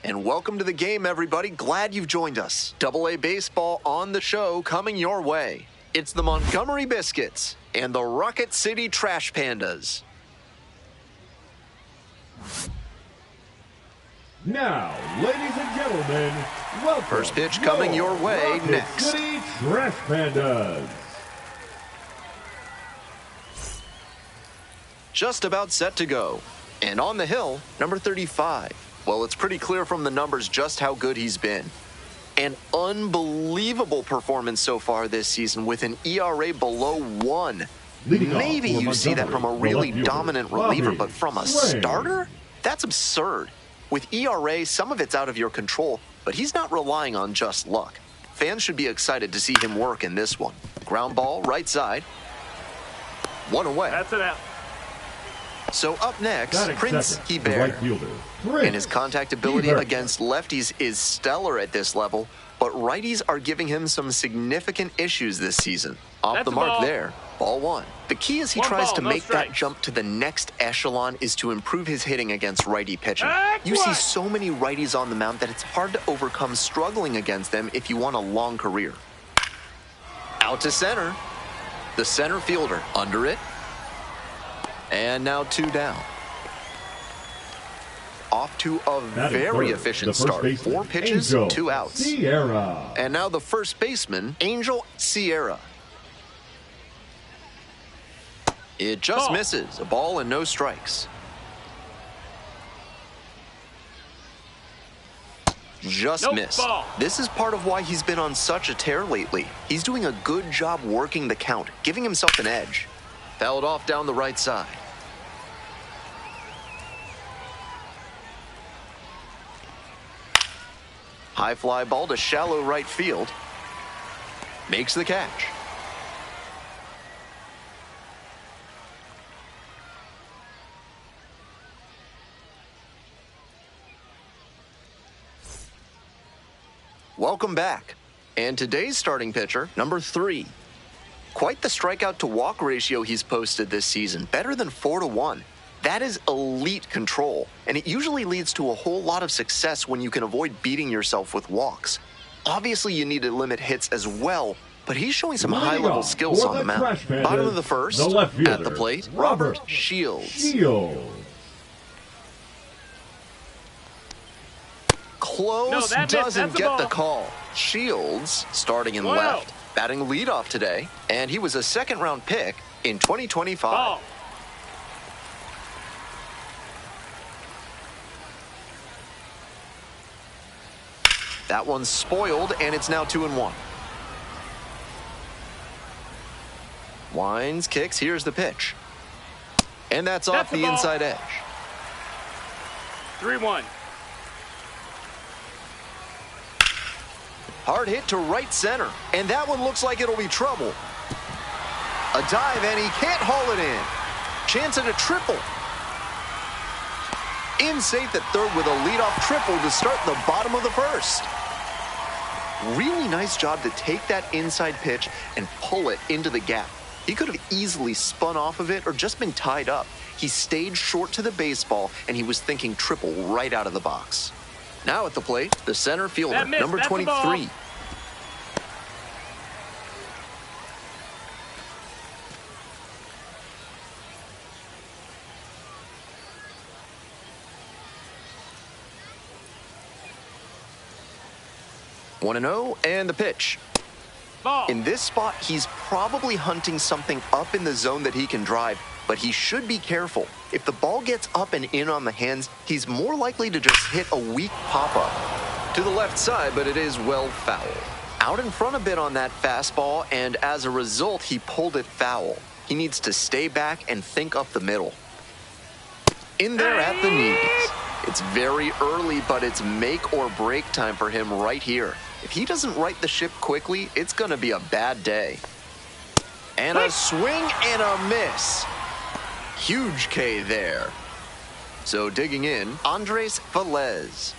And welcome to the game, everybody. Glad you've joined us. Double-A baseball on the show coming your way. It's the Montgomery Biscuits and the Rocket City Trash Pandas. Now, ladies and gentlemen, welcome. First pitch coming your way Rocket next. City Trash Pandas. Just about set to go. And on the hill, number 35. Well, it's pretty clear from the numbers just how good he's been. An unbelievable performance so far this season with an ERA below 1. Maybe you see that from a really dominant reliever, but from a starter? That's absurd. With ERA, some of it's out of your control, but he's not relying on just luck. Fans should be excited to see him work in this one. Ground ball, right side. One away. That's it out. So up next, Prince Hebert. And his contact ability against lefties is stellar at this level, but righties are giving him some significant issues this season. Off the mark there, ball one. The key as he tries to make that jump to the next echelon is to improve his hitting against righty pitching. You see so many righties on the mound that it's hard to overcome struggling against them if you want a long career. Out to center. The center fielder under it. And now 2 down. Off to a very efficient start. 4 pitches, 2 outs. Sierra. And now the first baseman, Angel Sierra. It just misses. A ball and no strikes. Just missed. This is part of why he's been on such a tear lately. He's doing a good job working the count, giving himself an edge. Fouled off down the right side. High fly ball to shallow right field. Makes the catch. Welcome back. And today's starting pitcher, number 3. Quite the strikeout to walk ratio he's posted this season, better than 4-1. That is elite control, and it usually leads to a whole lot of success when you can avoid beating yourself with walks. Obviously, you need to limit hits as well, but he's showing some high-level skills on the mound. Bottom of the first, at the plate, Robert Shields. Close, doesn't get the call. Shields starting in left. Batting leadoff today, and he was a second-round pick in 2025. That one's spoiled, and it's now 2-1. Winds, kicks, here's the pitch. And that's off the inside edge. 3-1. Hard hit to right center, and that one looks like it'll be trouble. A dive, and he can't haul it in. Chance at a triple. In safe at third with a leadoff triple to start the bottom of the first. Really nice job to take that inside pitch and pull it into the gap. He could have easily spun off of it or just been tied up. He stayed short to the baseball, and he was thinking triple right out of the box. Now at the plate, the center fielder, number 23. One and 0, and the pitch. In this spot, he's probably hunting something up in the zone that he can drive, but he should be careful. If the ball gets up and in on the hands, he's more likely to just hit a weak pop-up. To the left side, but it is well foul. Out in front a bit on that fastball, and as a result, he pulled it foul. He needs to stay back and think up the middle. In there at the knees. It's very early, but it's make or break time for him right here. If he doesn't right the ship quickly, it's going to be a bad day. And a swing and a miss. Huge K there. So digging in, Andres Velez.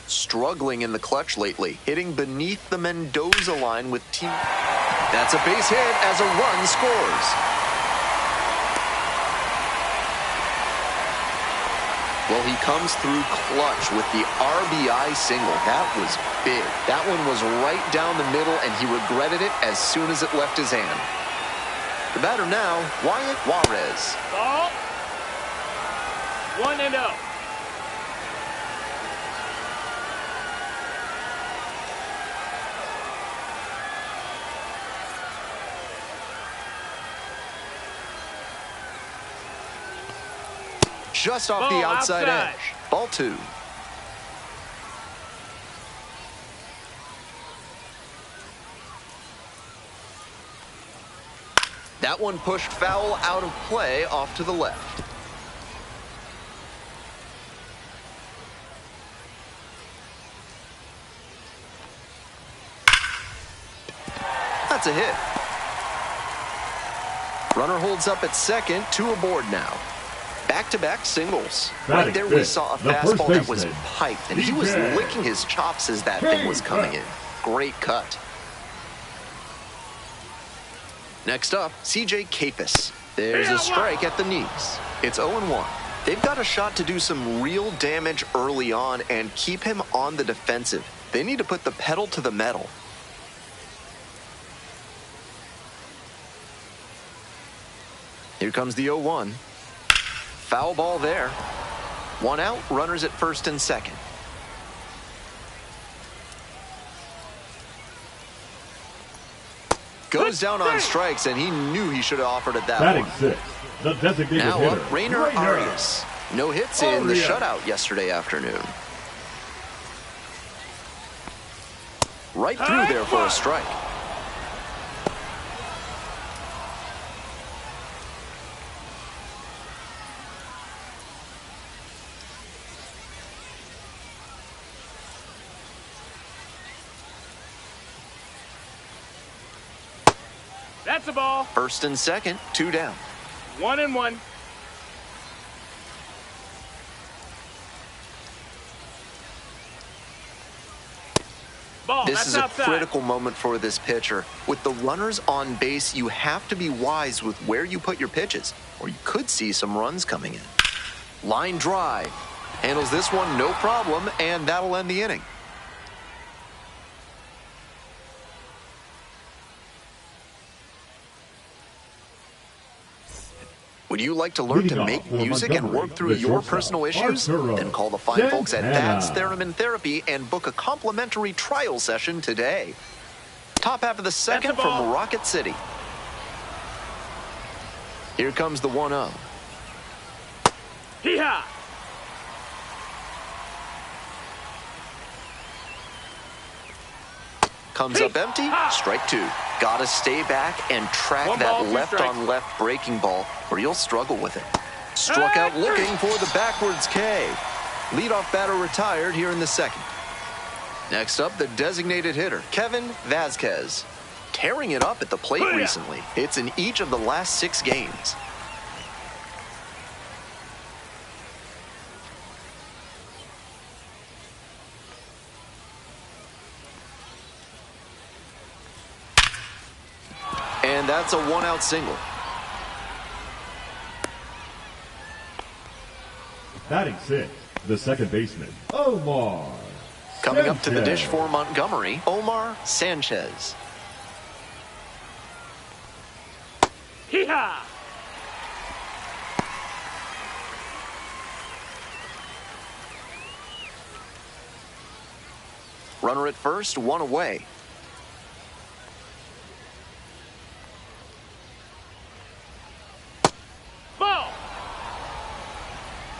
Struggling in the clutch lately, hitting beneath the Mendoza line with team. That's a base hit as a run scores. Well, he comes through clutch with the RBI single. That was big. That one was right down the middle, and he regretted it as soon as it left his hand. The batter now, Wyatt Juarez. Ball. 1-0. Just off the outside edge. Ball 2. That one pushed foul out of play off to the left. That's a hit. Runner holds up at second, 2 aboard now. Back-to-back singles. Right there we saw a fastball that was piped, and he was licking his chops as that thing was coming in. Great cut. Next up, CJ Capus. There's a strike at the knees. It's 0-1. They've got a shot to do some real damage early on and keep him on the defensive. They need to put the pedal to the metal. Here comes the 0-1. Foul ball there. 1 out, runners at first and second. Goes down on strikes, and he knew he should have offered it that one. Batting 6, the designated now hitter, up, Rainer Arias. No hits in the shutout yesterday afternoon. Right through there for a strike. That's a ball. First and second, 2 down. 1-1. Ball. This That's is a outside. critical moment for this pitcher. With the runners on base, you have to be wise with where you put your pitches, or you could see some runs coming in. Line drive. Handles this one no problem, and that'll end the inning. Would you like to learn to make music and work through your personal issues? Then call the fine folks at Thad's Theremin and Therapy and book a complimentary trial session today. Top half of the second from Rocket City. Here comes the 1-0. Hee-haw. Comes up empty, strike 2. Gotta stay back and track that left-on-left breaking ball, or you'll struggle with it. Struck out looking for the backwards K. Leadoff batter retired here in the second. Next up, the designated hitter, Kevin Vazquez. Tearing it up at the plate recently. It's in each of the last 6 games. And that's a 1-out single. Batting 6, the second baseman, Omar. Coming up to the dish for Montgomery, Omar Sanchez. Hee-haw. Runner at first, 1 away. Ball.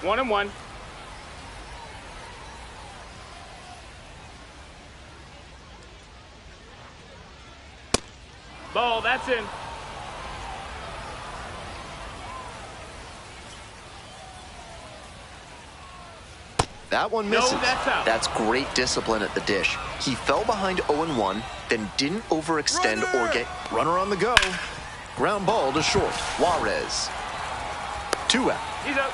1-1. Ball, that's in. That one misses. No, that's out. That's great discipline at the dish. He fell behind 0-1, then didn't overextend or get runner on the go. Ground ball to short. Juarez. 2 out. He's up.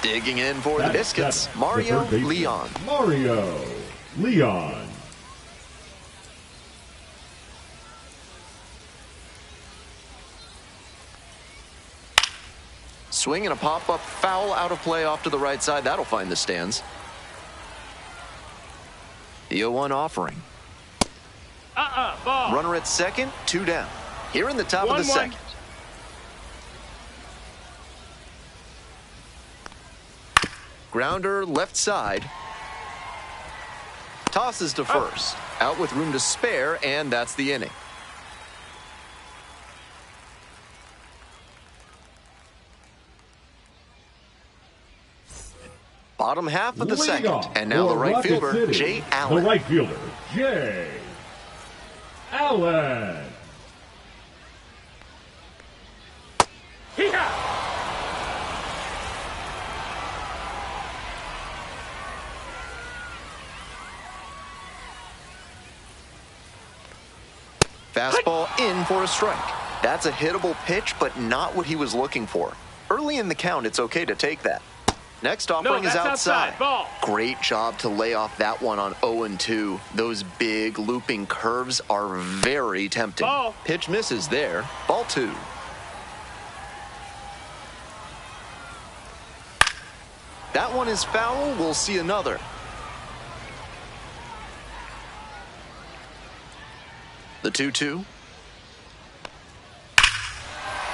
Digging in for the Biscuits, Mario Leon. Mario Leon. Swing and a pop-up foul out of play off to the right side. That'll find the stands. The 0-1 offering. Ball. Runner at second, 2 down. Here in the top of the 1-1. second. Grounder left side. Tosses to first. Out with room to spare, and that's the inning. Bottom half of the second. And now the right fielder, Jay Allen. The right fielder, Jay Allen. Hee-haw! Fastball in for a strike. That's a hittable pitch, but not what he was looking for. Early in the count, it's okay to take that. Next offering is outside. Ball. Great job to lay off that one on 0-2. Those big looping curves are very tempting. Ball. Pitch misses there. Ball 2. That one is foul. We'll see another. The 2-2.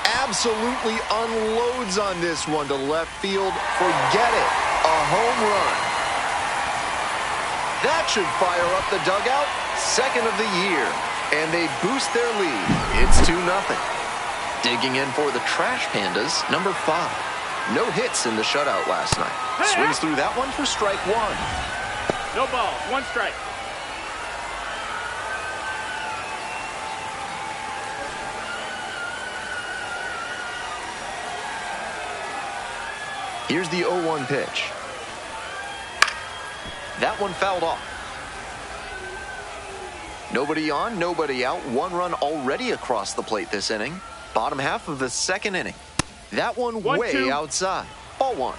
Absolutely unloads on this one to left field. Forget it. A home run. That should fire up the dugout. Second of the year. And they boost their lead. It's 2-0. Digging in for the Trash Pandas, number 5. No hits in the shutout last night. Swings through that one for strike 1. No balls. 1 strike. Here's the 0-1 pitch. That one fouled off. Nobody on, nobody out. 1 run already across the plate this inning. Bottom half of the second inning. That one 1-2. way outside. Ball 1.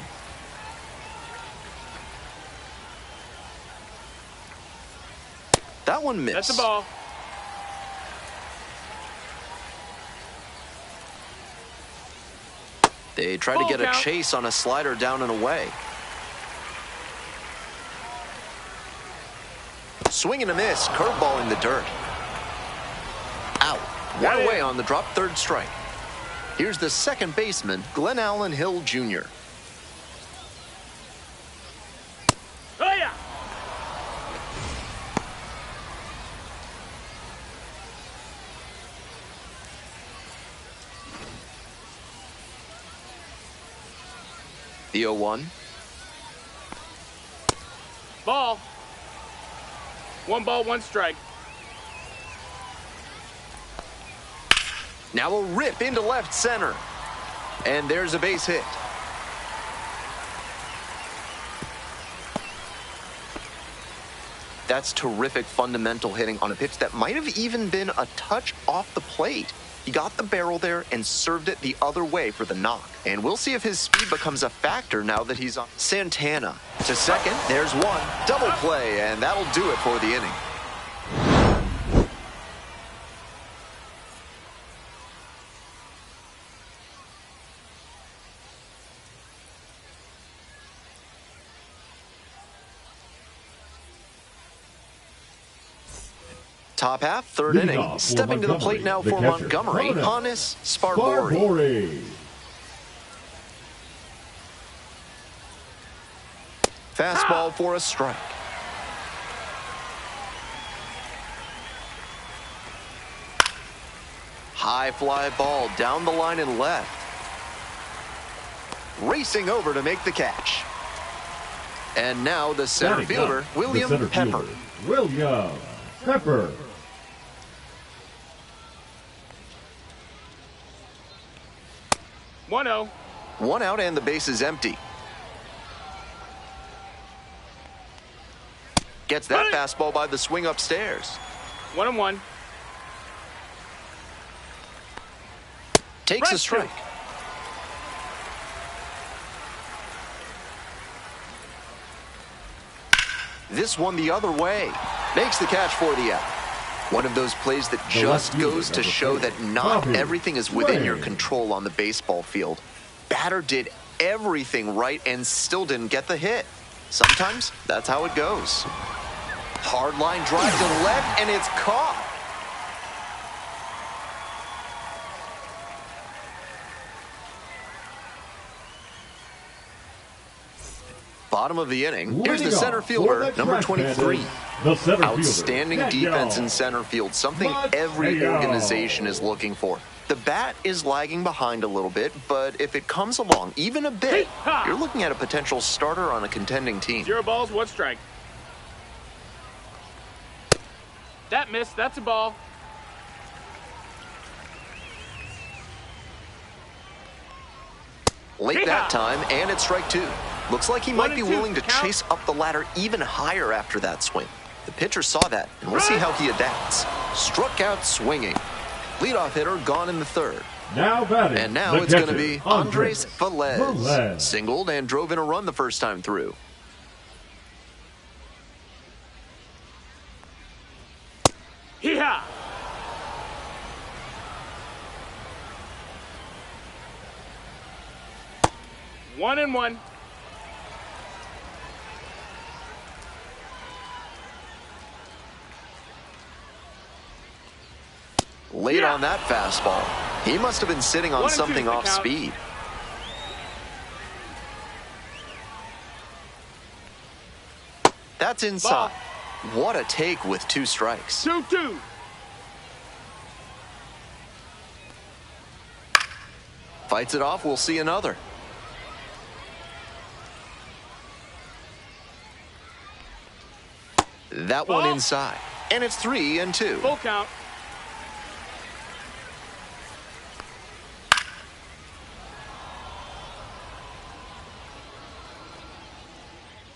That one missed. That's a ball. They try to get a chase on a slider down and away. Swing and a miss. Curveball in the dirt. Out. One away on the drop, 3rd strike. Here's the second baseman, Glenn Allen Hill Jr. Oh, yeah. The 0-1. Ball. 1 ball, 1 strike. Now a rip into left center. And there's a base hit. That's terrific fundamental hitting on a pitch that might have even been a touch off the plate. He got the barrel there and served it the other way for the knock. And we'll see if his speed becomes a factor now that he's on. Santana to second. There's 1. Double play, and that'll do it for the inning. Top half, 3rd inning. Stepping to the plate now for Montgomery, Hannes Sparbori. Fastball for a strike. High fly ball down the line and left. Racing over to make the catch. And now the center fielder, William Pepper. William Pepper. One out. 1 out and the base is empty. Gets that fastball by the swing upstairs. 1-1. Takes a strike. This one the other way. Makes the catch for the out. One of those plays that just goes to show that not everything is within your control on the baseball field. batter did everything right and still didn't get the hit. Sometimes that's how it goes. Hard line drive to left, and it's caught. Bottom of the inning. Here's the center fielder, number 23. Outstanding defense in center field, something every organization is looking for. The bat is lagging behind a little bit, but if it comes along even a bit, you're looking at a potential starter on a contending team. 0 balls, 1 strike. That missed. That's a ball. Late that time, and it's strike 2. Looks like he might be willing to chase up the ladder even higher after that swing. The pitcher saw that, and we'll see how he adapts. Struck out swinging. Leadoff hitter gone in the third. Now batting. And now it's going to be Andres Velez. Singled and drove in a run the first time through. Hee-haw! 1-1. Late on that fastball. He must have been sitting on something off speed. That's inside. What a take with 2 strikes. 2-2. Fights it off, we'll see another. That one inside. And it's 3-2. Full count.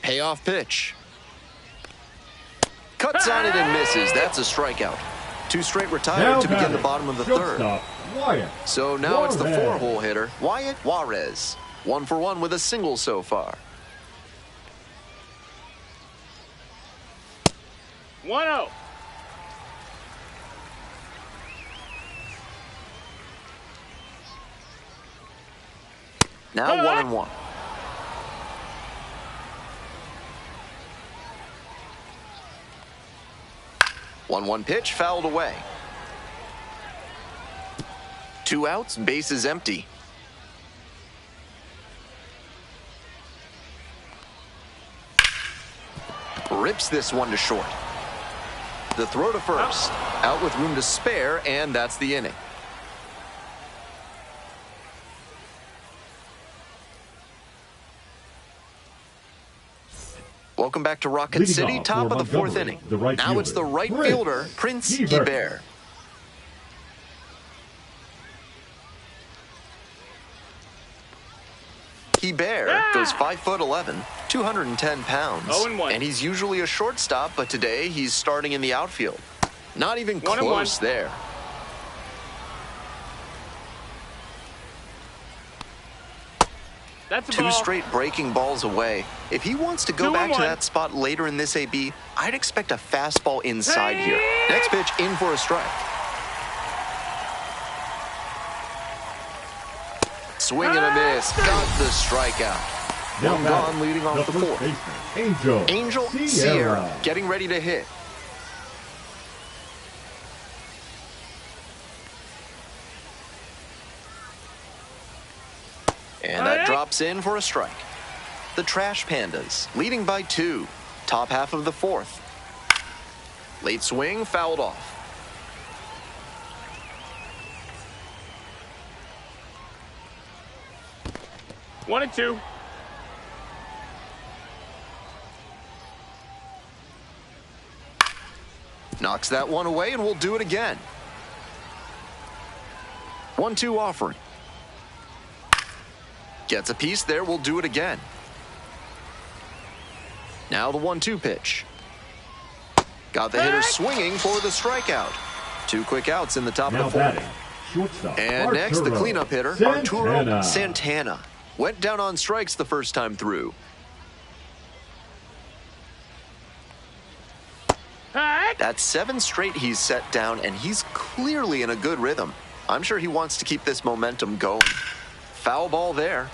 Payoff pitch. Cuts on it and misses. That's a strikeout. 2 straight retired to begin the bottom of the third. So now it's the 4-hole hitter, Wyatt Juarez. 1 for 1 with a single so far. 1-0. Now 1-1. 1-1 pitch, fouled away. 2 outs, bases empty. Rips this one to short. The throw to first. Out with room to spare, and that's the inning. Welcome back to Rocket City, top of the 4th inning. Now it's the right fielder, Prince Guibert. Guibert goes 5'11", 210 pounds. 0-1. And he's usually a shortstop, but today he's starting in the outfield. Not even close there. That's a 2 ball. straight breaking balls away. If he wants to go back to that spot later in this AB, I'd expect a fastball inside here. Next pitch in for a strike. Swing and a miss. Got the strikeout. One gone leading off the 4th. Angel Sierra getting ready to hit. And that drops in for a strike. The Trash Pandas leading by 2. Top half of the 4th. Late swing, fouled off. 1-2. Knocks that one away, and we'll do it again. 1-2 offering. Gets a piece there, we'll do it again. Now the 1-2 pitch. Got the hitter swinging for the strikeout. 2 quick outs in the top of the 4th. And next, the cleanup hitter, Arturo Santana. Went down on strikes the first time through. That's 7 straight he's set down, and he's clearly in a good rhythm. I'm sure he wants to keep this momentum going. Foul ball there.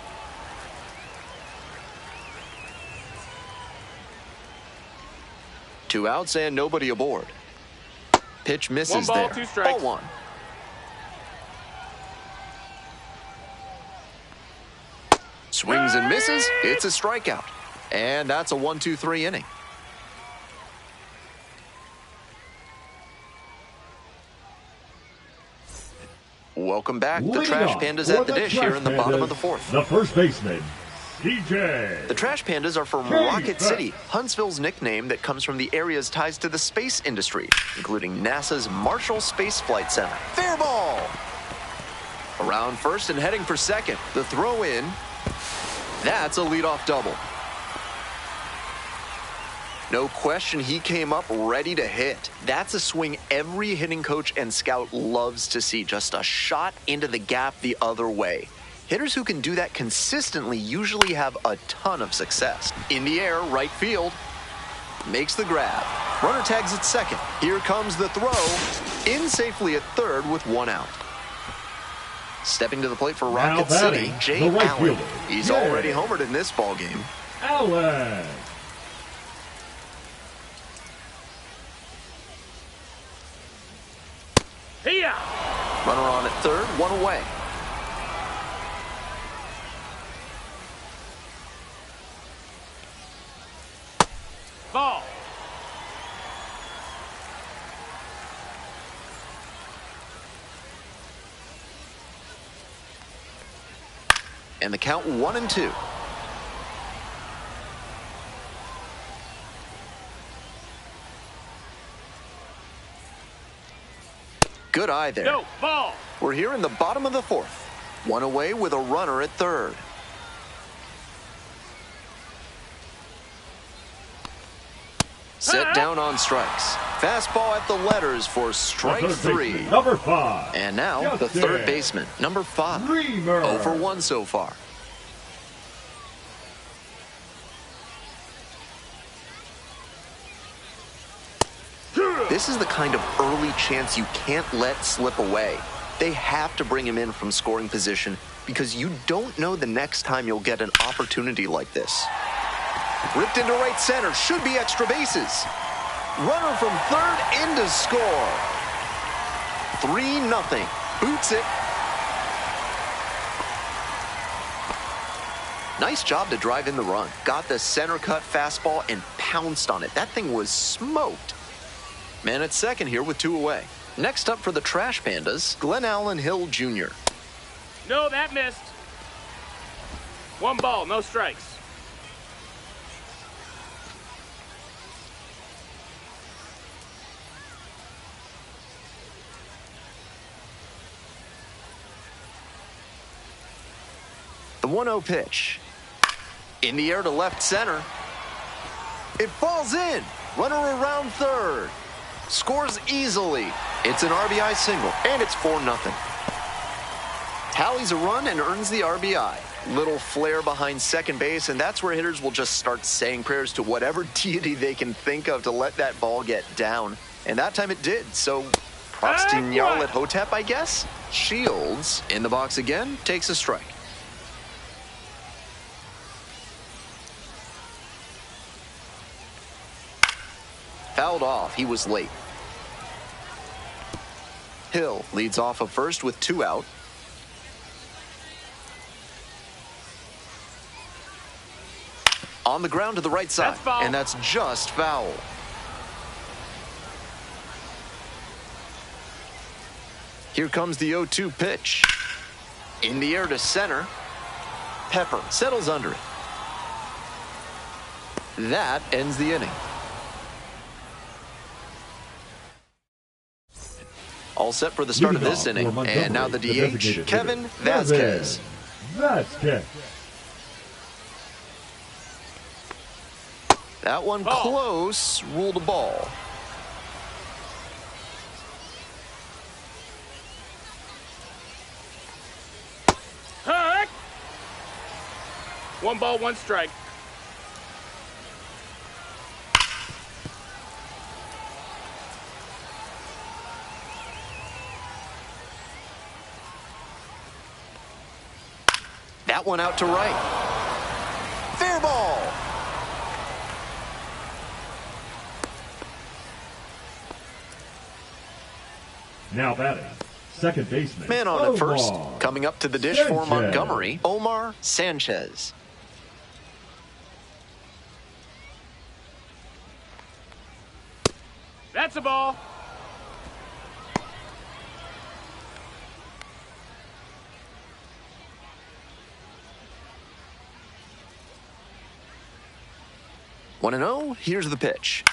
Two outs and nobody aboard. Pitch misses One ball, there. 2 strikes. Ball 1. Swings and misses. It's a strikeout. And that's a 1-2-3 inning. Welcome back. The Trash Pandas at the dish here in the bottom of the 4th. The first baseman, DJ. The Trash Pandas are from Rocket City, Huntsville's nickname that comes from the area's ties to the space industry, including NASA's Marshall Space Flight Center. Fair ball! Around first and heading for second. The throw in. That's a leadoff double. No question, he came up ready to hit. That's a swing every hitting coach and scout loves to see. Just a shot into the gap the other way. Hitters who can do that consistently usually have a ton of success. In the air, right field. Makes the grab. Runner tags at second. Here comes the throw. In safely at third with 1 out. Stepping to the plate for Rocket City, Jay Allen. He's already homered in this ballgame. Allen. Here. Runner on at third, 1 away. Ball. And the count 1-2. Good eye there. No, ball. We're here in the bottom of the 4th. 1 away with a runner at third. Set down on strikes. Fastball at the letters for strike 3. Number 5. And now the third baseman, number 5. Reamer. 0 for 1 so far. This is the kind of early chance you can't let slip away. They have to bring him in from scoring position because you don't know the next time you'll get an opportunity like this. Ripped into right center, should be extra bases. Runner from third in to score. 3-0. Boots it. Nice job to drive in the run. Got the center cut fastball and pounced on it. That thing was smoked. Man at second here with 2 away. Next up for the Trash Pandas, Glenn Allen Hill Jr. No, that missed. 1 ball, no strikes. The 1-0 pitch. In the air to left center. It falls in. Runner around third. Scores easily. It's an RBI single, and it's 4-0. Tallies a run and earns the RBI. Little flare behind second base, and that's where hitters will just start saying prayers to whatever deity they can think of to let that ball get down. And that time it did, so props to Nyarlathotep, Hotep, I guess. Shields in the box again, takes a strike. Fouled off, he was late. Hill leads off of first with 2 out. On the ground to the right side, and that's just foul. Here comes the 0-2 pitch. In the air to center. Pepper settles under it. That ends the inning. All set for the start of this inning. And now the DH, Kevin Vasquez. That one close, ruled a ball. Heck! 1 ball, 1 strike. That one out to right. Fair ball. Now batting, second baseman. Man on at first. Coming up to the dish for Montgomery, Omar Sanchez. That's a ball. One and 0. Here's the pitch.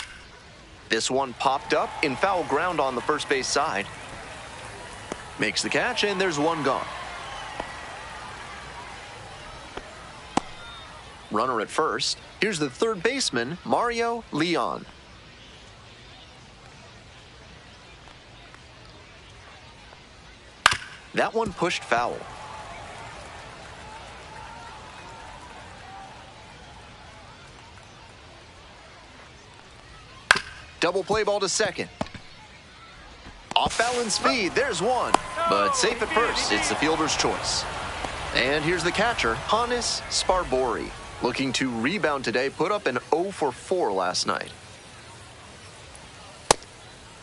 This one popped up in foul ground on the first base side. Makes the catch, and there's one gone. Runner at first. Here's the third baseman, Mario Leon. That one pushed foul. Double play ball to second. Off balance feed, there's one. But safe at first, it's the fielder's choice. And here's the catcher, Hannes Sparbori. Looking to rebound today, put up an 0 for 4 last night.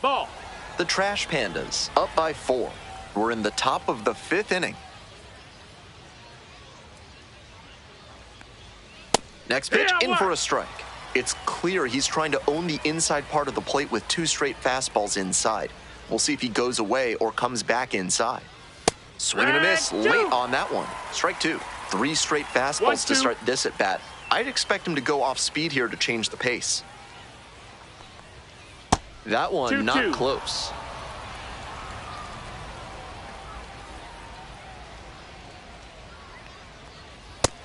Ball. The Trash Pandas, up by 4. We're in the top of the 5th inning. Next pitch, in for a strike. It's clear he's trying to own the inside part of the plate with 2 straight fastballs inside. We'll see if he goes away or comes back inside. Swing and a miss late on that one. Strike 2. 3 straight fastballs to start this at bat. I'd expect him to go off speed here to change the pace. That one not close.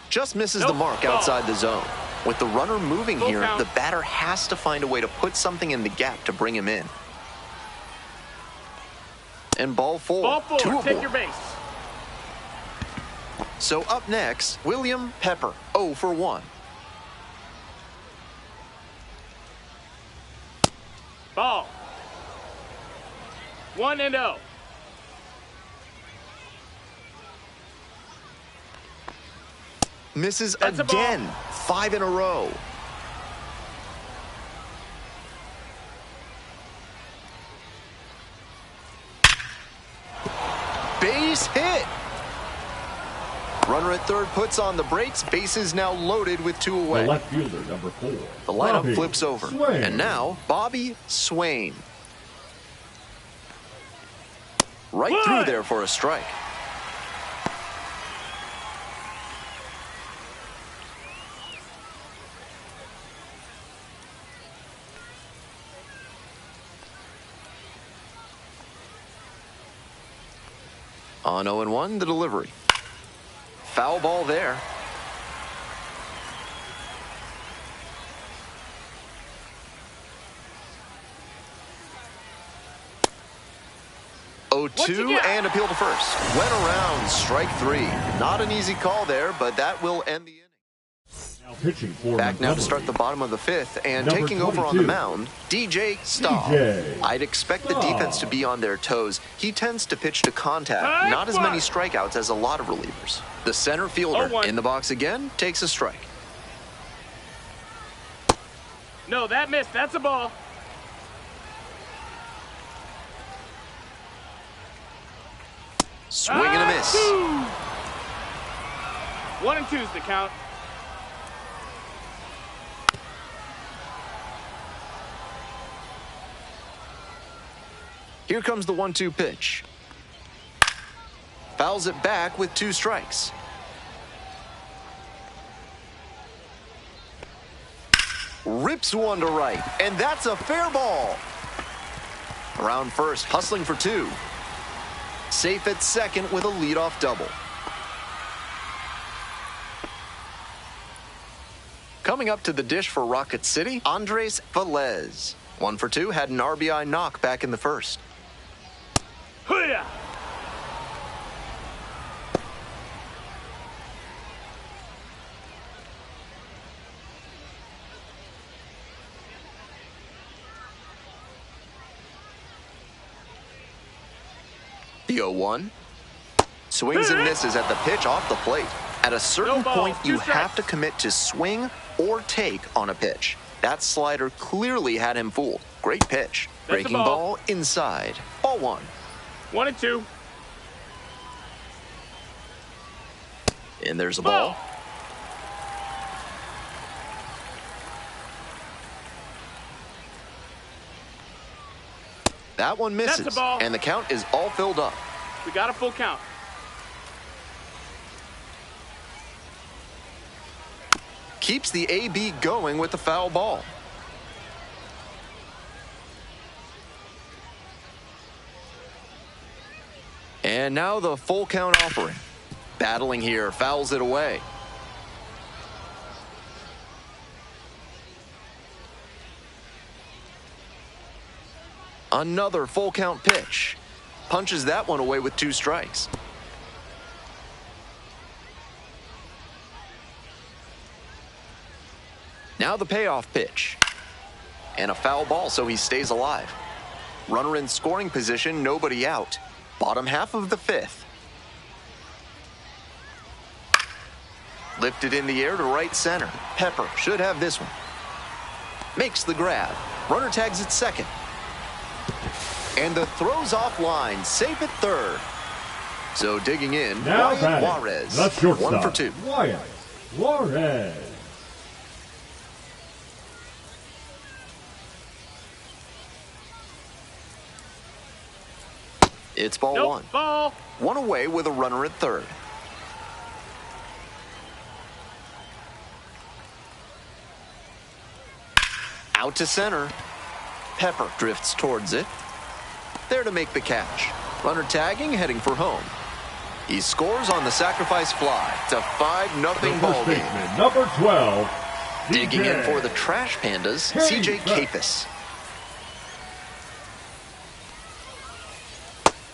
Just misses the mark outside the zone. With the runner moving here, the batter has to find a way to put something in the gap to bring him in. And ball 4. Ball 4, 2 aboard. take your base. So up next, William Pepper, 0 for 1. Ball. 1 and 0. Misses That's again. 5 in a row. Base hit. Runner at third puts on the brakes. Bases now loaded with 2 away. The left fielder, number 4. The lineup flips over. Swain. And now, Bobby Swain. Right through there for a strike. On 0-1, the delivery. Foul ball there. Oh, 2 and appeal to first. Went around, strike 3. Not an easy call there, but that will end the inning. Now pitching for Back now to start the bottom of the 5th, and taking over on the mound, DJ Staub. I'd expect the defense to be on their toes. He tends to pitch to contact, not as many strikeouts as a lot of relievers. The center fielder in the box again takes a strike. No, that missed. That's a ball. Swing and a miss. 1 and 2's the count. Here comes the 1-2 pitch. Fouls it back with 2 strikes. Rips one to right, and that's a fair ball. Around first, hustling for 2. Safe at second with a leadoff double. Coming up to the dish for Rocket City, Andres Velez. 1 for 2, had an RBI knock back in the first. Hoo-yah! The 0-1. Swings and misses at the pitch off the plate. At a certain No balls, point, you 2 strikes. have to commit to swing or take on a pitch. That slider clearly had him fooled. Great pitch. That's a Breaking ball. ball inside. Ball 1. 1 and 2. And there's a ball. That one misses. That's a ball. And the count is all filled up. We got a full count. Keeps the AB going with the foul ball. And now the full count offering. Battling here, fouls it away. Another full count pitch. Punches that one away with 2 strikes. Now the payoff pitch. And a foul ball, so he stays alive. Runner in scoring position, nobody out. Bottom half of the 5th. Lifted in the air to right center. Pepper should have this one. Makes the grab. Runner tags at second. And the throw's offline, safe at third. So digging in, Now Wyatt batting, Juarez. the shortstop, 1 for 2. Wyatt Juarez. It's ball Nope, 1. ball. 1 away with a runner at third. Out to center. Pepper drifts towards it. There to make the catch. Runner tagging, heading for home. He scores on the sacrifice fly. It's a 5-0 ball game. Baseman, number 12. Digging in DJ. for the Trash Pandas, CJ Capus.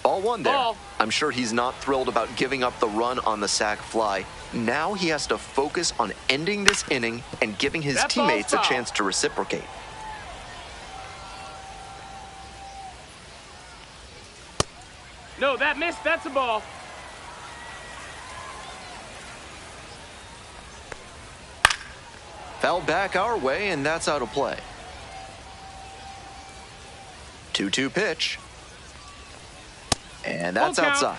Ball 1 there. Ball. I'm sure he's not thrilled about giving up the run on the sac fly. Now he has to focus on ending this inning and giving his That ball's teammates a foul. chance to reciprocate. No, that missed. That's a ball. Foul back our way, and that's out of play. 2-2 pitch. And that's Full count. outside.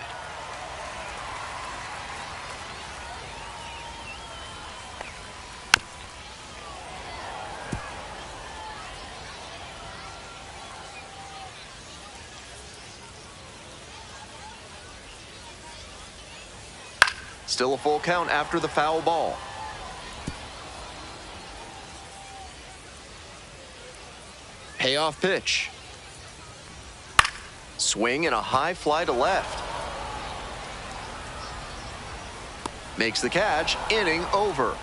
Still a full count after the foul ball. Payoff pitch. Swing and a high fly to left. Makes the catch, inning over.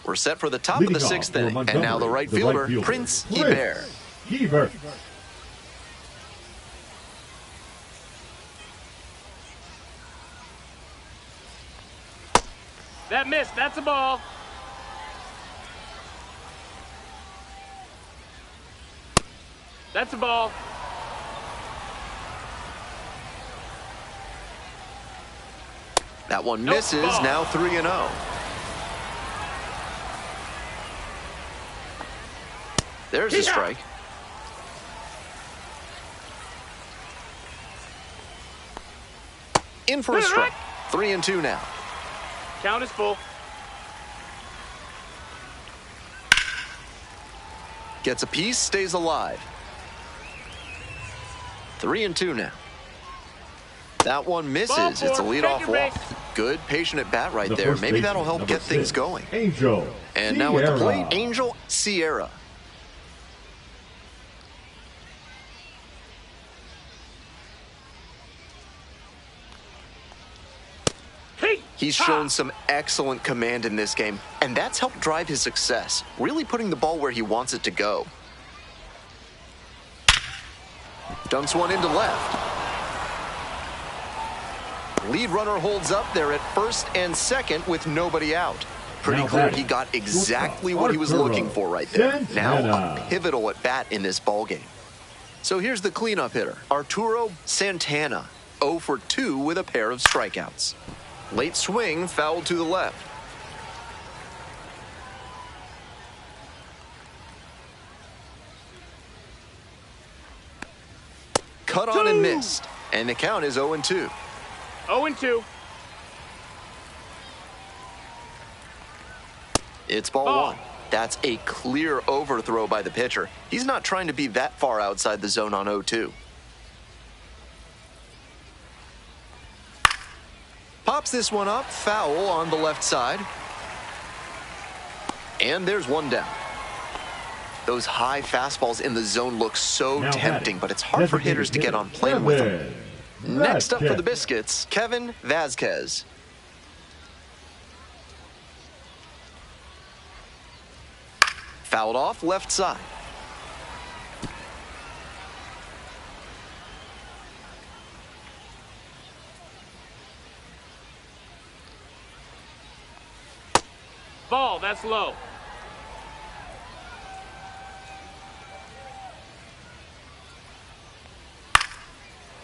We're set for the top of the Leading off 6th for inning. And now the Montgomery, right fielder, Prince Hebert. Hebert. That missed. That's a ball. That's a ball. That one Nope, misses, ball. now 3-0. There's a He's out. strike. In for a strike. 3-2 now. Count is full. Gets a piece, stays alive. 3-2 now. That one misses. Ball It's a four. leadoff Take your walk. base. Good, patient at bat right The there. first Maybe that'll baseman, help number get things 6, going. Angel. And now at the plate, Sierra. Angel Sierra. Hey. He's shown some excellent command in this game, and that's helped drive his success, really putting the ball where he wants it to go. Dunks one into left. Lead runner holds up there at first and second with nobody out. Pretty clear he got exactly what he was looking for right there. Now a pivotal at bat in this ballgame. So here's the cleanup hitter, Arturo Santana, 0 for 2 with a pair of strikeouts. Late swing, foul to the left. Cut on and missed, and the count is 0-2. 0-2. It's ball one. That's a clear overthrow by the pitcher. He's not trying to be that far outside the zone on 0-2. Pops this one up, foul on the left side. And there's one down. Those high fastballs in the zone look so tempting, but it's hard for hitters to get on plane with them. Next up for the Biscuits, Kevin Vasquez. Fouled off left side. Ball, that's low.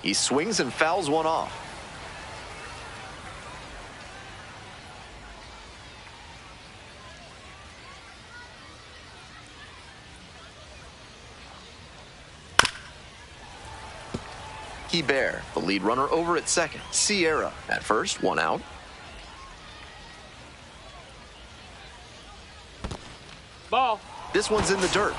He swings and fouls one off. Bear, the lead runner over at second. Sierra at first, one out. Ball. This one's in the dirt.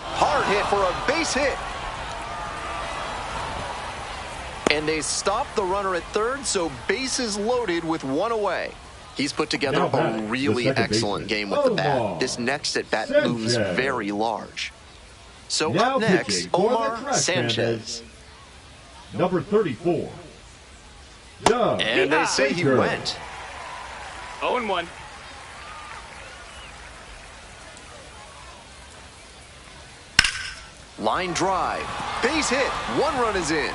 Hard hit for a base hit. And they stop the runner at third, so bases loaded with one away. He's put together a really excellent game with the bat. This next at bat looms very large. So up next, Omar Sanchez. Number 34. And they say he went. 0-1. Line drive. Base hit. One run is in.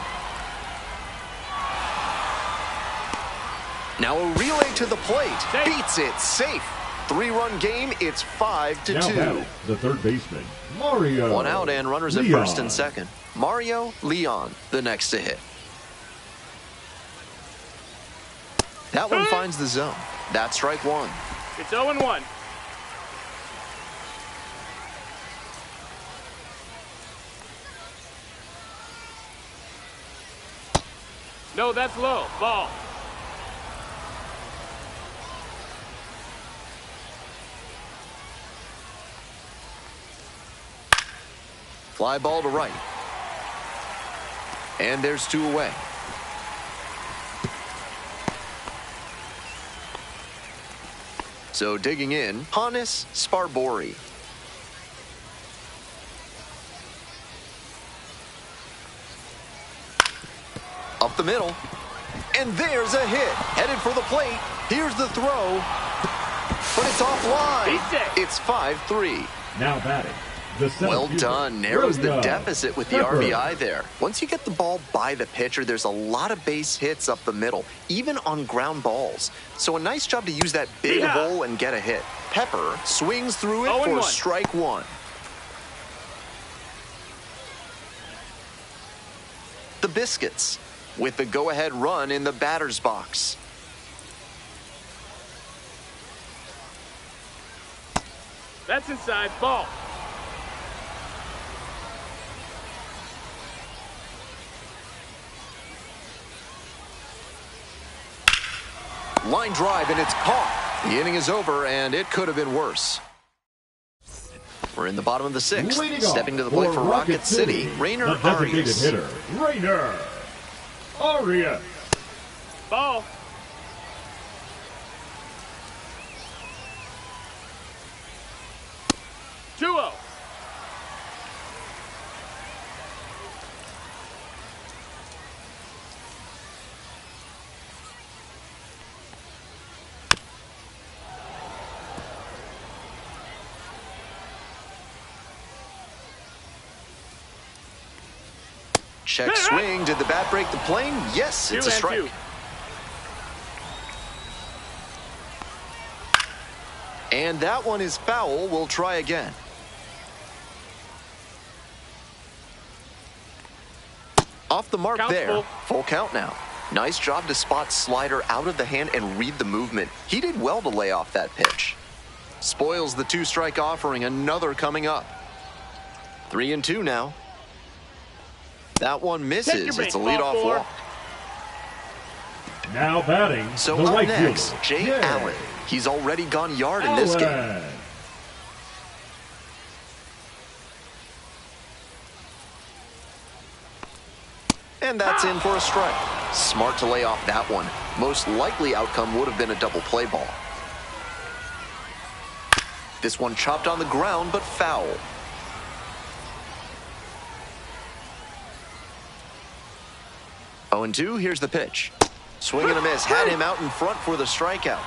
Now a relay to the plate. Beats it. Safe. 3-run game. It's 5-2. The third baseman, Mario. One out and runners at first and second. Mario Leon, the next to hit. That one finds the zone. That's strike one. It's 0-1. No, that's low. Ball. Fly ball to right. And there's two away. So digging in, Hannes Sparbori. Up the middle. And there's a hit. Headed for the plate. Here's the throw. But it's offline. It's 5-3. Now batting. Well done. Narrows the deficit with the RBI there. Once you get the ball by the pitcher, there's a lot of base hits up the middle, even on ground balls. So a nice job to use that big hole and get a hit. Pepper swings through it for strike one. The Biscuits with the go-ahead run in the batter's box. That's inside. Ball. Line drive, and it's caught. The inning is over, and it could have been worse. We're in the bottom of the sixth. Stepping to the plate for Rocket City, Rainer Arias. Hitter, Rainer Arias. Ball. Two-0. Check swing. Did the bat break the plane? Yes, it's a strike. And that one is foul. We'll try again. Off the mark there. Full count now. Nice job to spot slider out of the hand and read the movement. He did well to lay off that pitch. Spoils the 2-strike offering. Another coming up. 3-2 now. That one misses. It's a leadoff walk. Now batting. So the up right next, fielder, Jay Allen. He's already gone yard in this game. And that's in for a strike. Smart to lay off that one. Most likely outcome would have been a double play ball. This one chopped on the ground, but foul. Oh, 0-2, here's the pitch. Swing and a miss, had him out in front for the strikeout.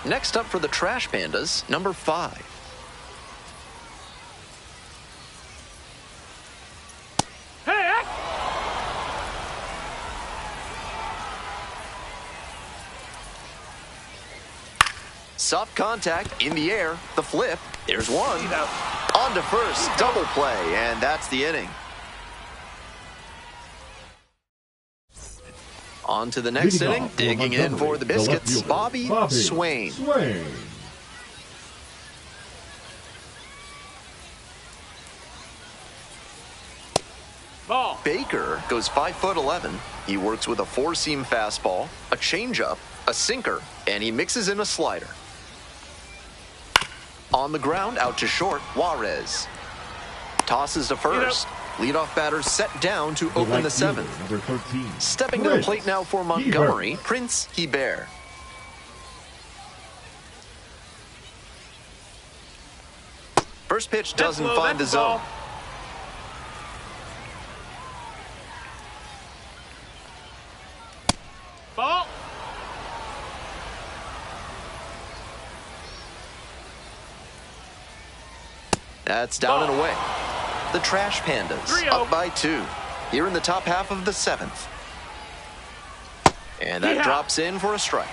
Next up for the Trash Pandas, number 5. Soft contact in the air, the flip, there's one. On to first, double play, and that's the inning. On to the next inning, digging in for the Biscuits, Bobby Swain. Ball. Baker goes 5'11". He works with a 4-seam fastball, a changeup, a sinker, and he mixes in a slider. On the ground, out to short, Juarez. Tosses to first. Leadoff batter set down to open the 7th. Stepping to the plate now for Montgomery, Prince Hebert. First pitch doesn't find the zone. Ball. That's down and away. The Trash Pandas up by 2 here in the top half of the 7th. And that drops in for a strike.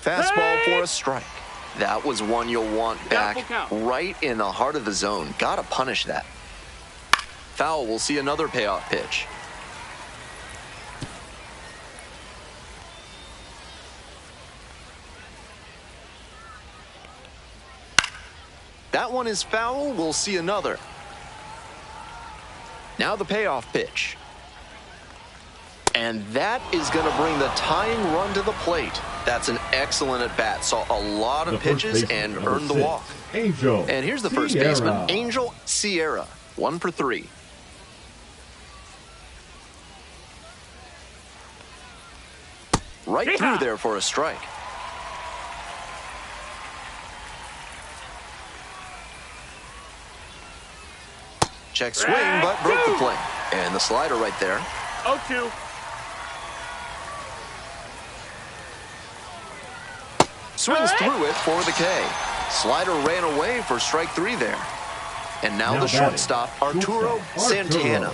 Fastball for a strike. That was one you'll want back right in the heart of the zone. Gotta punish that. Foul. We'll see another payoff pitch. That one is foul. We'll see another. Now the payoff pitch. And that is going to bring the tying run to the plate. That's an excellent at-bat. Saw a lot of pitches and earned the walk. And here's the first baseman, Angel Sierra. 1 for 3. Right through there for a strike. Check swing, but broke the plane. And the slider right there. 0-2. Swings through it for the K. Slider ran away for strike 3 there. And now the shortstop, Arturo Santana.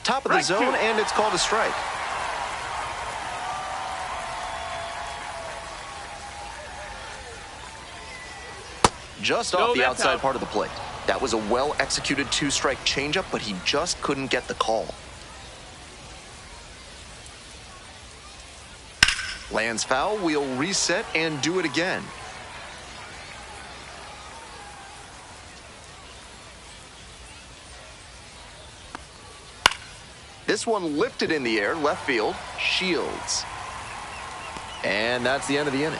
Top of the zone, and it's called a strike. Just off the outside part of the plate. That was a well-executed 2-strike changeup, but he just couldn't get the call. Lands foul, we'll reset and do it again. This one lifted in the air, left field, Shields. And that's the end of the inning.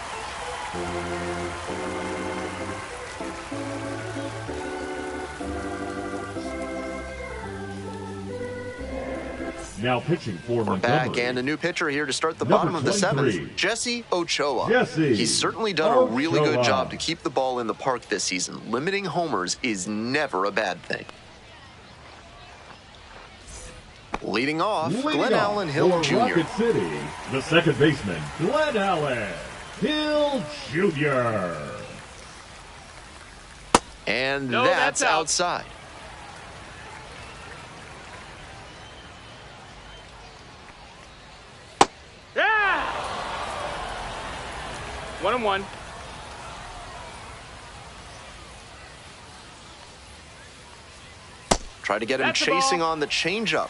Now pitching for We're Montgomery. back, and a new pitcher here to start the Number bottom of the 23. seventh, Jesse Ochoa. Jesse He's certainly done a really good Ochoa. job to keep the ball in the park this season. Limiting homers is never a bad thing. Leading off, Glenn Allen Hill for Jr. Rocket City, the second baseman, Glenn Allen Hill Jr. And No, that's that's out. outside. Yeah! 1-1. Try to get him That's the chasing ball. on the changeup.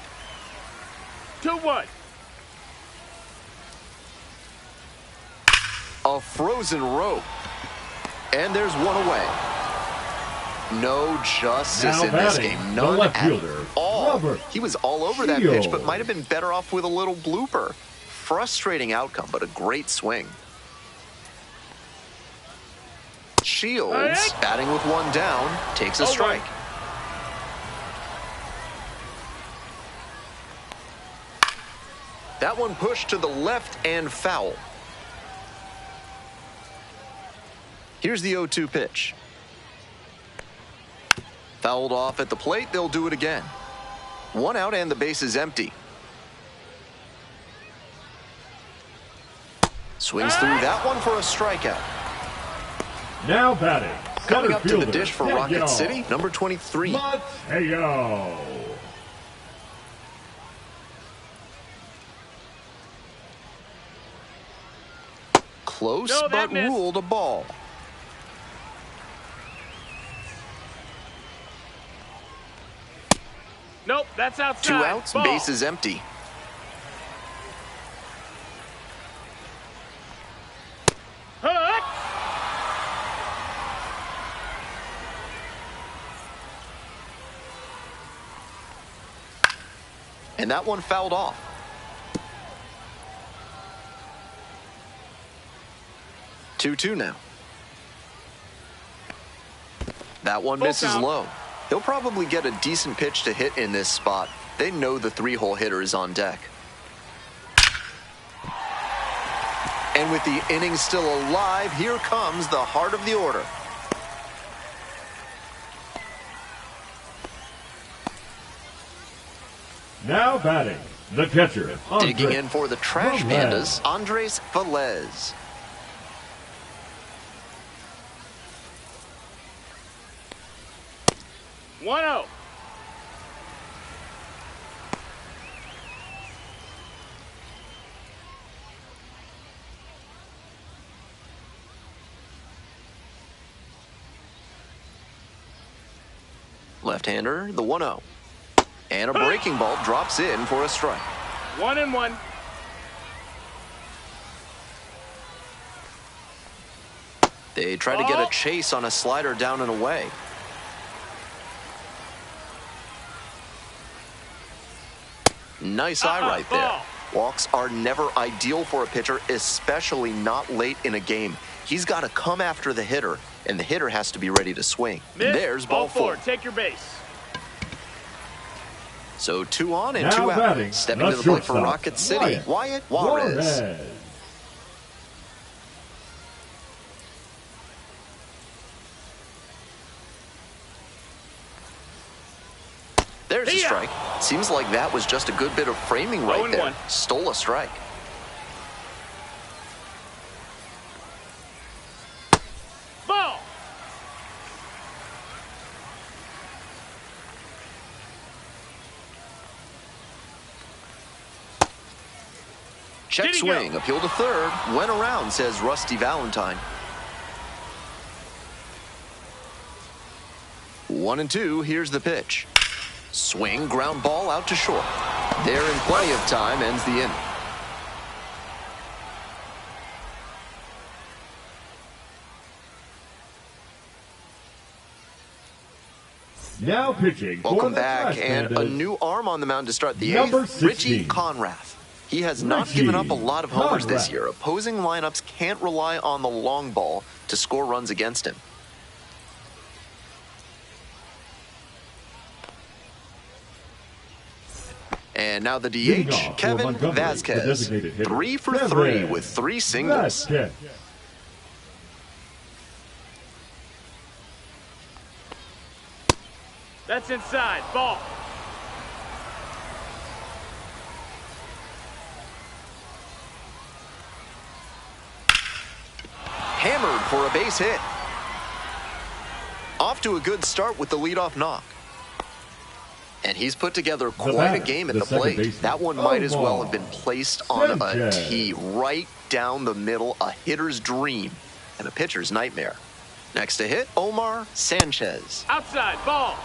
2-1. A frozen rope. And there's one away. No justice Now in this batting, game. the None left at fielder, all. Robert He was all over that pitch, but Shields. might have been better off with a little blooper. Frustrating outcome, but a great swing. Shields, batting with one down, takes a strike. That one pushed to the left and foul. Here's the 0-2 pitch. Fouled off at the plate, they'll do it again. One out and the base is empty. Swings through that one for a strikeout. Now batting, Coming center up to the fielder, dish for Mateo. Rocket City, number 23. Mateo. Close, No, that but missed. ruled a ball. Nope, that's outside. 2 outs, Ball. base is empty. Hook. And that one fouled off. Two now. That one Full misses count. low. He'll probably get a decent pitch to hit in this spot. They know the 3-hole hitter is on deck. And with the inning still alive, here comes the heart of the order. Now batting, the catcher, Digging in for the trash Velez. Pandas, Andres Velez. One 0. Left-hander, the 1-0. And a breaking ball drops in for a strike. 1-1. They try to get a Oh. chase on a slider down and away. Nice eye right there. Ball. Walks are never ideal for a pitcher, especially not late in a game. He's got to come after the hitter, and the hitter has to be ready to swing. Miss. There's ball 4. Take your base. So 2 on and Now 2 batting, out. Stepping the to the plate for shortstop, Rocket City, Wyatt Juarez. There's a See ya. strike. Seems like that was just a good bit of framing right 0-1. there. Stole a strike. Ball. Check Did he swing, go? appeal to third, went around, says Rusty Valentine. 1-2, here's the pitch. Swing, ground ball out to short. There in plenty of time, ends the inning. Now pitching for Welcome the back, Trash and a Pandas, new arm on the mound to start the Number 8th, Richie 16. Conrath. He has not Richie given up a lot of homers this Conrath. year. Opposing lineups can't rely on the long ball to score runs against him. And now the Leading DH, off for Kevin Montgomery, the Vasquez. designated hitter, 3 for Kevin 3 with 3 singles. Vasquez. That's inside. Ball. Hammered for a base hit. Off to a good start with the leadoff knock. And he's put together quite a game at the plate. That one might as well have been placed on a tee right down the middle, a hitter's dream and a pitcher's nightmare. Next to hit, Omar Sanchez. Outside. Ball.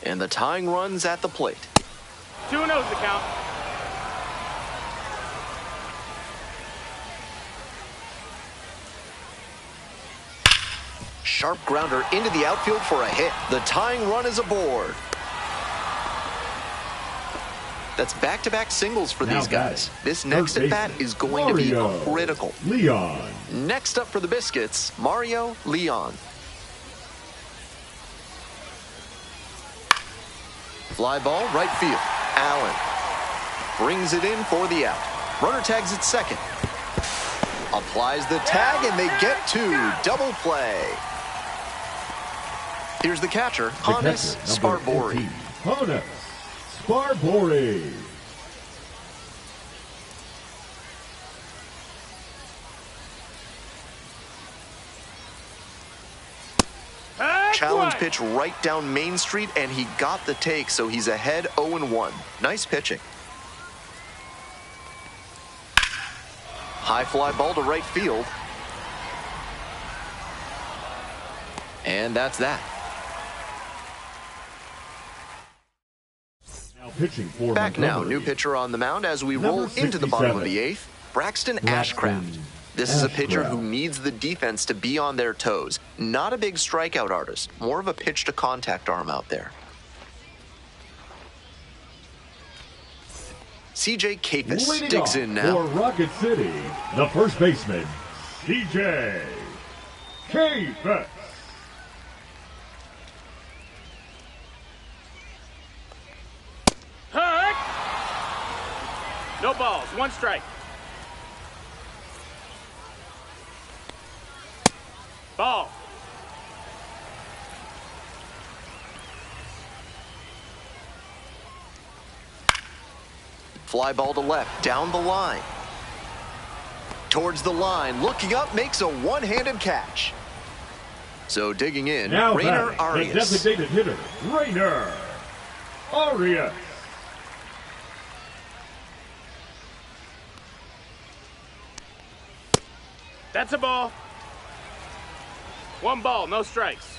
And the tying run's at the plate. 2-0's the count. Sharp grounder into the outfield for a hit. The tying run is aboard. That's back-to-back singles for these guys. This next at-bat is going to be critical. Leon. Next up for the Biscuits, Mario Leon. Fly ball, right field. Allen brings it in for the out. Runner tags at second. Applies the tag, and they get 2. Double play. Here's the catcher, Pandas Sparbori. Pandas Sparbori. Challenge pitch right down Main Street, and he got the take, so he's ahead 0-1. Nice pitching. High fly ball to right field. And that's that. Now pitching for Back now, Montgomery. new pitcher on the mound as we roll into the bottom of the 8th. Braxton Ashcraft. This is a pitcher who needs the defense to be on their toes. Not a big strikeout artist, more of a pitch-to-contact arm out there. C.J. Capus Leading digs off in now. For Rocket City, the first baseman, C.J. Capus. Hurt. No balls. 1 strike. Ball. Fly ball to left, down the line. Towards the line, looking up, makes a one-handed catch. So digging in, Now Rainer batting, the Arias. designated hitter, Rainer Arias. That's a ball. 1 ball, no strikes.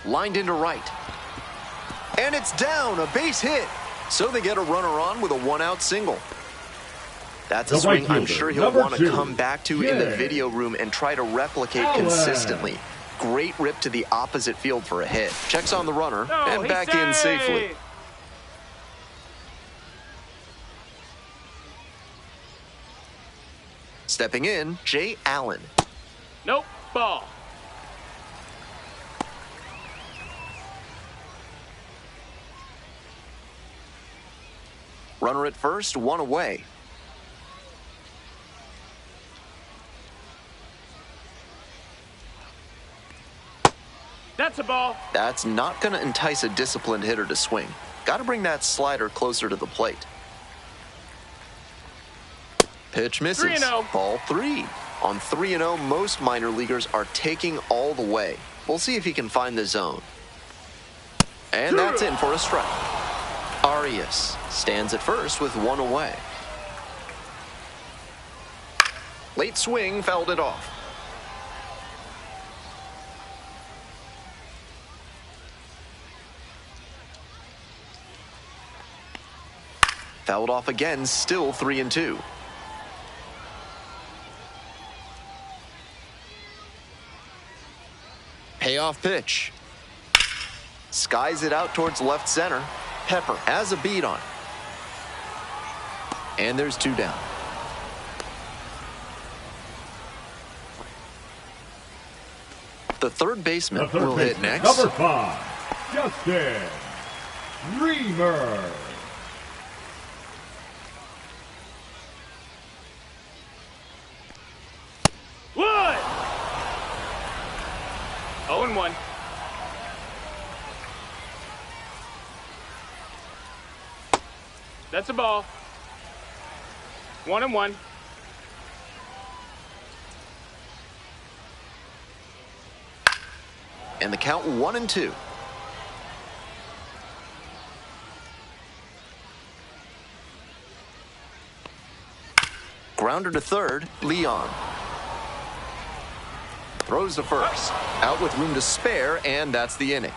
Lined into right. And it's down, a base hit. So they get a runner on with a 1-out single. That's a The swing right I'm fielder, sure he'll number want to 2, come back to in the Jay video room and try to replicate Allen. consistently. Great rip to the opposite field for a hit. Checks on the runner No, and he's back in safe. safely. Stepping in, Jay Allen. Nope. Ball. Runner at first, 1 away. That's a ball. That's not going to entice a disciplined hitter to swing. Got to bring that slider closer to the plate. Pitch misses. 3-0. Ball 3. On 3-0, most minor leaguers are taking all the way. We'll see if he can find the zone. And that's in for a strike. Arias stands at first with 1 away. Late swing fouled it off. Fouled off again, still 3-2. Leadoff pitch. Skies it out towards left center. Pepper has a beat on it. And there's 2 down. The third baseman will hit next. Number 5, Justin Reamer. Wood! 0-1. That's a ball. 1-1. And the count 1-2. Grounder to third, Leon. Throws to first. Out with room to spare, and that's the inning.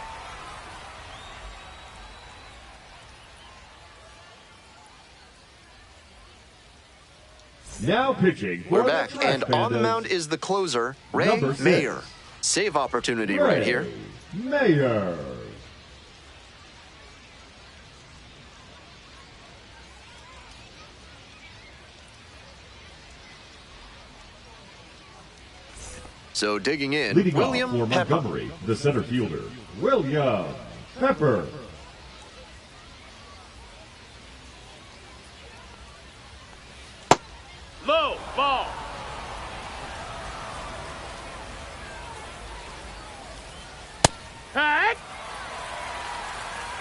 Now pitching. We're back, and on the mound is the closer, Ray Mayer. Save opportunity right here. Mayer. So digging in, Leading William off for Pepper. Montgomery, the center fielder, William Pepper. Low, ball. Hack!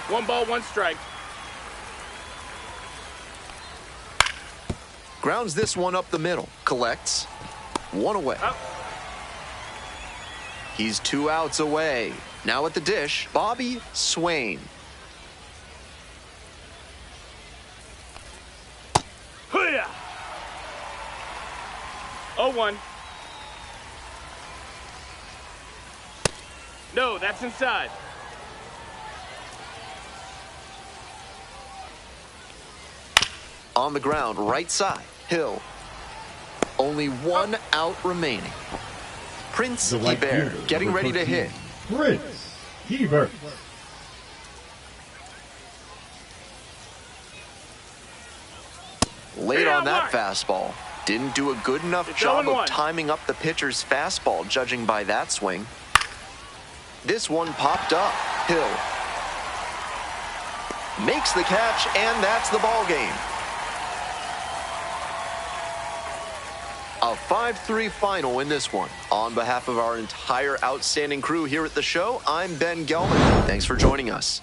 1 ball, 1 strike. Grounds this one up the middle. Collects. 1 away. Up. He's 2 outs away. Now at the dish, Bobby Swain. Hoo-yah! 0-1. No, that's inside. On the ground, right side, Hill. Only 1 out remaining. Prince The right Hebert fielder, getting number ready to 13, hit. Prince Hebert. Late on that fastball. Didn't do a good enough It's job 0-1. of timing up the pitcher's fastball, judging by that swing. This one popped up. Hill makes the catch, and that's the ball game. A 5-3 final in this one. On behalf of our entire outstanding crew here at the show, I'm Ben Gelman. Thanks for joining us.